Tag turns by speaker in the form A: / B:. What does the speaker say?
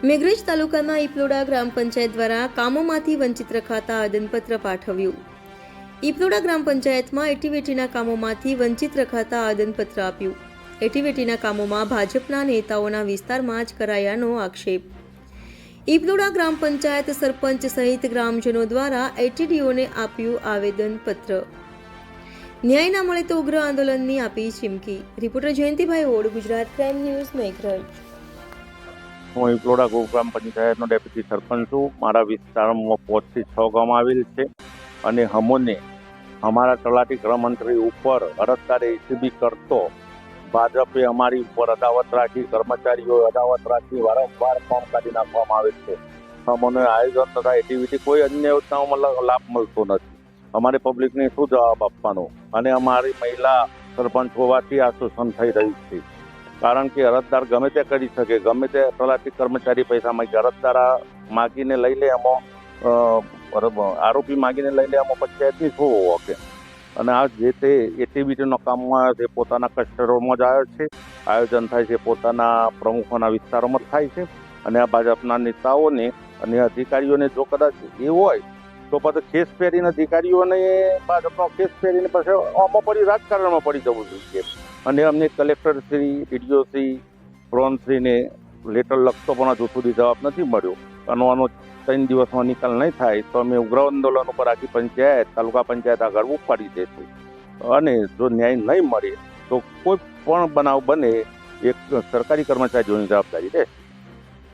A: મેઘરજ તાલુકાના ઈપલોડા ગ્રામ પંચાયત દ્વારા કામોમાંથી વંચિત રખાતા આવેદનપત્ર પાઠવ્યું. ઈપલોડા ગ્રામ પંચાયતમાં એટીવેટીના કામોમાંથી વંચિત રખાતા આવેદનપત્ર આપ્યું. એટીવેટીના કામોમાં ભાજપના નેતાઓના વિસ્તારમાં જ કરાયાનો આક્ષેપ. ઈપલોડા ગ્રામ પંચાયત સરપંચ સહિત ગ્રામજનો દ્વારા એટીડીઓને આપ્યું આવેદનપત્ર. ન્યાય ના મળે તો ઉગ્ર આંદોલનની આપી ચીમકી. Reporter Jayantibhai odd, Gujarat crime news, Meghraj.
B: હું ઈપલોડા ગ્રામ પંચાયતનો ડેપ્યુટી સરપંચ છું. મારા વિસ્તારમાં 5 થી 6 ગામ આવેલ છે અને અમોને અમારા તલાટી ગૃહમંત્રી ઉપર અરજદારે એસીબી કરતો ભાજપે અમારી ઉપર અદાવત રાખી, કર્મચારીઓએ અદાવત રાખી, વારંવાર ફોર્મ કાઢી નાખવામાં આવે છે. અમને આયોજન તથા એક્ટિવિટી કોઈ અન્ય યોજનાઓમાં લાભ મળતો નથી. અમારે પબ્લિકને શું જવાબ આપવાનો? અને અમારી મહિલા સરપંચ હોવાથી આ શોષણ થઈ રહ્યું છે. કારણ કે અરજદાર ગમે તે કરી શકે, ગમે તે તલાટી કર્મચારી પૈસા માગે, અરજદાર માગીને લઈ લે, એમાં આરોપી માગીને લઈ લે, એમાં પંચાયતની શું હોકે? અને આ જે તે એક્ટિવિટીનો કામમાં જે પોતાના કસ્ટરોમાં જ આવે છે, આયોજન થાય છે, પોતાના પ્રમુખોના વિસ્તારોમાં થાય છે. અને આ ભાજપના નેતાઓને અને અધિકારીઓને જો કદાચ એ હોય તો પછી કેસ પહેરીને અધિકારીઓને ભાજપનો કેસ પહેરીને પછી આમાં પડી રાજકારણમાં પડી જવું જોઈએ. અને અમને કલેક્ટરશ્રી, ડીડીઓશ્રી, પ્રોનશ્રીને લેટર લખતો પણ હજુ સુધી જવાબ નથી મળ્યો. આનો 3 દિવસમાં નિકાલ નહીં થાય તો અમે ઉગ્ર આંદોલન ઉપર આખી પંચાયત, તાલુકા પંચાયત આગળ ઉપાડી દેશું. અને જો ન્યાય નહીં મળે તો કોઈ પણ બનાવ બને એક સરકારી કર્મચારીઓની જવાબદારી રહેશે.